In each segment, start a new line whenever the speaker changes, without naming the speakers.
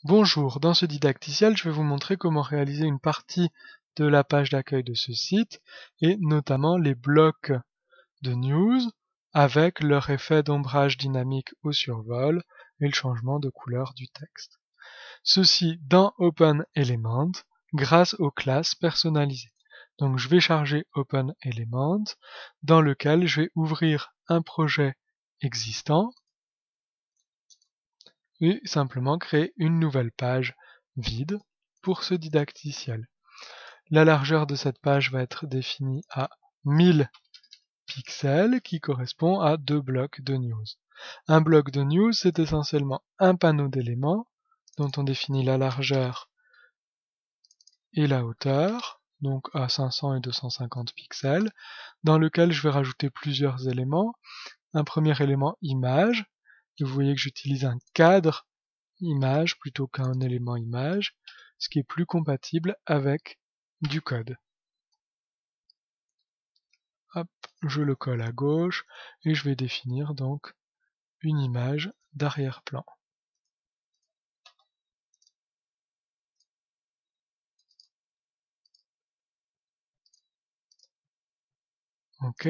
Bonjour, dans ce didacticiel, je vais vous montrer comment réaliser une partie de la page d'accueil de ce site et notamment les blocs de news avec leur effet d'ombrage dynamique au survol et le changement de couleur du texte. Ceci dans OpenElement grâce aux classes personnalisées. Donc je vais charger OpenElement dans lequel je vais ouvrir un projet existant et simplement créer une nouvelle page vide pour ce didacticiel. La largeur de cette page va être définie à 1000 pixels qui correspond à 2 blocs de news. Un bloc de news, c'est essentiellement un panneau d'éléments dont on définit la largeur et la hauteur, donc à 500 et 250 pixels, dans lequel je vais rajouter plusieurs éléments. Un premier élément image, et vous voyez que j'utilise un cadre image plutôt qu'un élément image, ce qui est plus compatible avec du code. Hop, je le colle à gauche et je vais définir donc une image d'arrière-plan. Ok,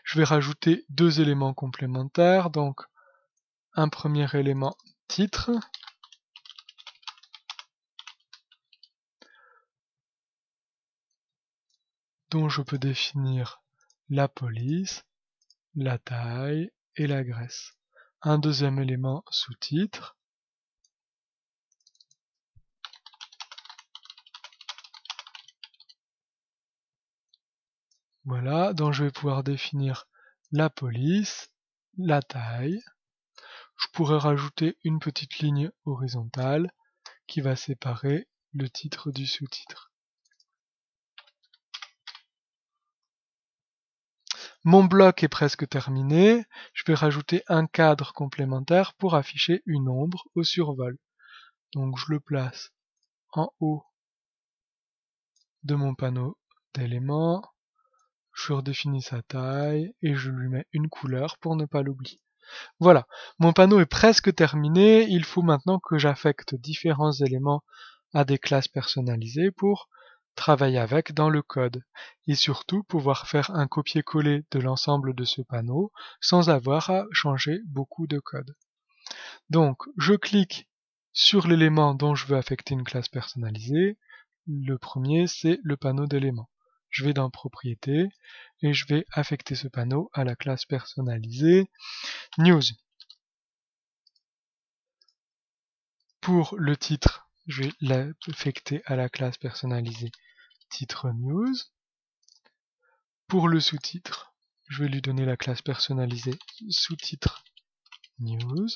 je vais rajouter deux éléments complémentaires, donc un premier élément titre, dont je peux définir la police, la taille et la graisse. Un deuxième élément sous-titre, voilà, dont je vais pouvoir définir la police, la taille. Je pourrais rajouter une petite ligne horizontale qui va séparer le titre du sous-titre. Mon bloc est presque terminé, je vais rajouter un cadre complémentaire pour afficher une ombre au survol. Donc je le place en haut de mon panneau d'éléments, je redéfinis sa taille et je lui mets une couleur pour ne pas l'oublier. Voilà, mon panneau est presque terminé, il faut maintenant que j'affecte différents éléments à des classes personnalisées pour travailler avec dans le code et surtout pouvoir faire un copier-coller de l'ensemble de ce panneau sans avoir à changer beaucoup de code. Donc je clique sur l'élément dont je veux affecter une classe personnalisée. Le premier c'est le panneau d'éléments. Je vais dans propriétés et je vais affecter ce panneau à la classe personnalisée news. Pour le titre, je vais l'affecter à la classe personnalisée titre news. Pour le sous-titre, je vais lui donner la classe personnalisée sous-titre news.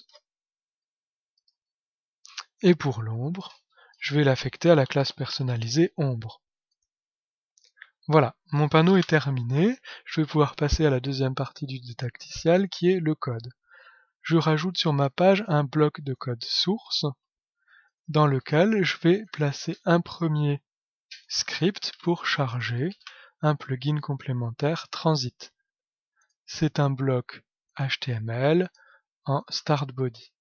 Et pour l'ombre, je vais l'affecter à la classe personnalisée ombre. Voilà, mon panneau est terminé. Je vais pouvoir passer à la deuxième partie du didacticiel qui est le code. Je rajoute sur ma page un bloc de code source dans lequel je vais placer un premier script pour charger un plugin complémentaire Transit. C'est un bloc HTML en start body.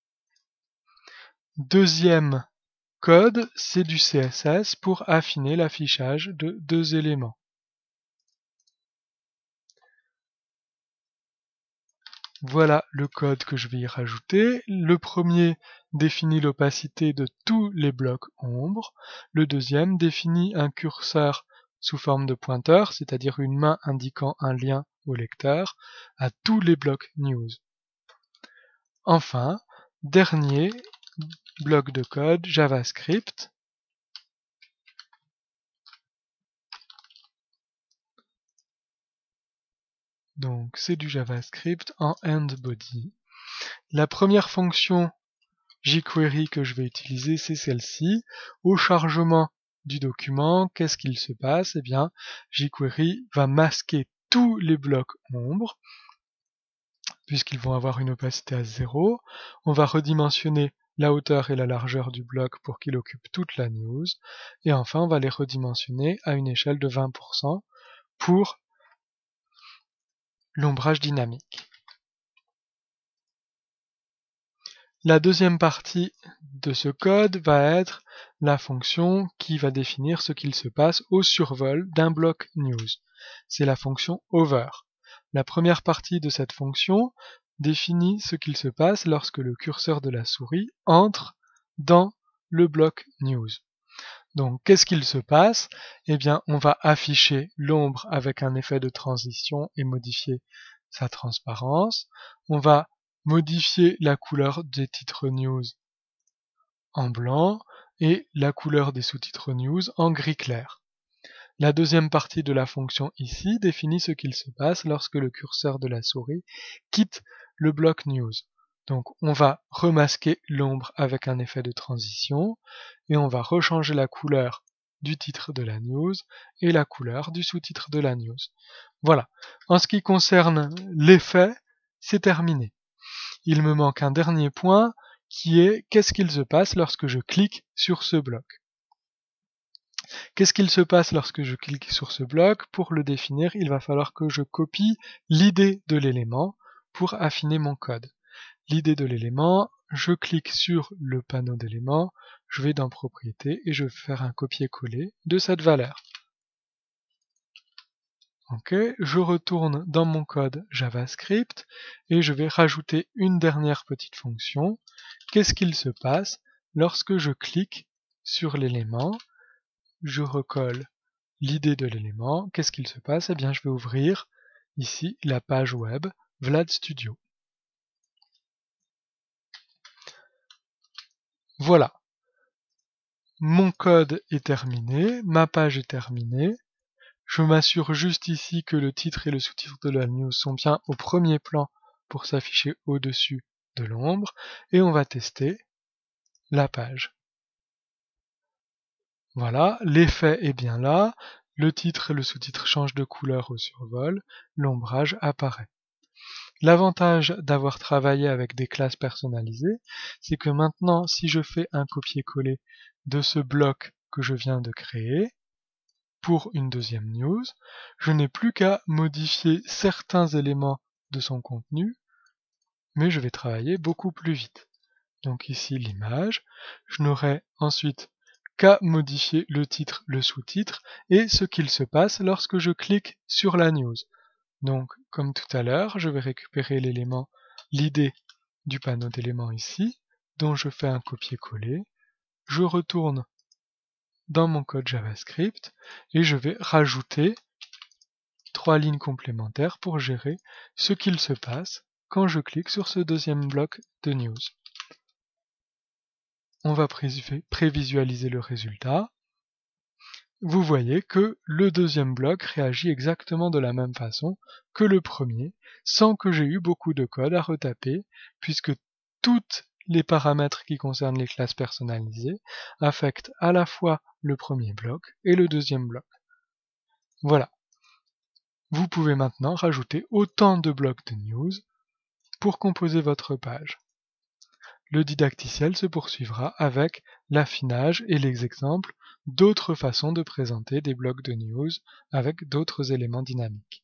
Deuxième code, c'est du CSS pour affiner l'affichage de deux éléments. Voilà le code que je vais y rajouter. Le premier définit l'opacité de tous les blocs ombre. Le deuxième définit un curseur sous forme de pointeur, c'est-à-dire une main indiquant un lien au lecteur, à tous les blocs news. Enfin, dernier bloc de code JavaScript. Donc c'est du JavaScript en endBody. La première fonction jQuery que je vais utiliser, c'est celle-ci. Au chargement du document, qu'est-ce qu'il se passe? Eh bien, jQuery va masquer tous les blocs ombre, puisqu'ils vont avoir une opacité à 0. On va redimensionner la hauteur et la largeur du bloc pour qu'il occupe toute la news. Et enfin, on va les redimensionner à une échelle de 20% pour l'ombrage dynamique. La deuxième partie de ce code va être la fonction qui va définir ce qu'il se passe au survol d'un bloc news. C'est la fonction over. La première partie de cette fonction définit ce qu'il se passe lorsque le curseur de la souris entre dans le bloc news. Donc, qu'est-ce qu'il se passe? Eh bien, on va afficher l'ombre avec un effet de transition et modifier sa transparence. On va modifier la couleur des titres news en blanc et la couleur des sous-titres news en gris clair. La deuxième partie de la fonction ici définit ce qu'il se passe lorsque le curseur de la souris quitte le bloc news. Donc on va remasquer l'ombre avec un effet de transition et on va rechanger la couleur du titre de la news et la couleur du sous-titre de la news. Voilà. En ce qui concerne l'effet, c'est terminé. Il me manque un dernier point qui est qu'est-ce qu'il se passe lorsque je clique sur ce bloc. Qu'est-ce qu'il se passe lorsque je clique sur ce bloc? Pour le définir, il va falloir que je copie l'idée de l'élément pour affiner mon code. L'idée de l'élément, je clique sur le panneau d'éléments, je vais dans Propriétés et je vais faire un copier-coller de cette valeur. Ok, je retourne dans mon code JavaScript et je vais rajouter une dernière petite fonction. Qu'est-ce qu'il se passe lorsque je clique sur l'élément? Je recolle l'idée de l'élément. Qu'est-ce qu'il se passe? Eh bien, je vais ouvrir ici la page web Vlad Studio. Voilà. Mon code est terminé, ma page est terminée. Je m'assure juste ici que le titre et le sous-titre de la news sont bien au premier plan pour s'afficher au-dessus de l'ombre. Et on va tester la page. Voilà, l'effet est bien là. Le titre et le sous-titre changent de couleur au survol. L'ombrage apparaît. L'avantage d'avoir travaillé avec des classes personnalisées, c'est que maintenant, si je fais un copier-coller de ce bloc que je viens de créer pour une deuxième news, je n'ai plus qu'à modifier certains éléments de son contenu, mais je vais travailler beaucoup plus vite. Donc ici l'image, je n'aurai ensuite qu'à modifier le titre, le sous-titre et ce qu'il se passe lorsque je clique sur la news. Donc, comme tout à l'heure, je vais récupérer l'élément, l'idée du panneau d'éléments ici, dont je fais un copier-coller. Je retourne dans mon code JavaScript et je vais rajouter 3 lignes complémentaires pour gérer ce qu'il se passe quand je clique sur ce deuxième bloc de news. On va prévisualiser le résultat. Vous voyez que le deuxième bloc réagit exactement de la même façon que le premier, sans que j'ai eu beaucoup de code à retaper, puisque tous les paramètres qui concernent les classes personnalisées affectent à la fois le premier bloc et le deuxième bloc. Voilà. Vous pouvez maintenant rajouter autant de blocs de news pour composer votre page. Le didacticiel se poursuivra avec l'affinage et les exemples d'autres façons de présenter des blocs de news avec d'autres éléments dynamiques.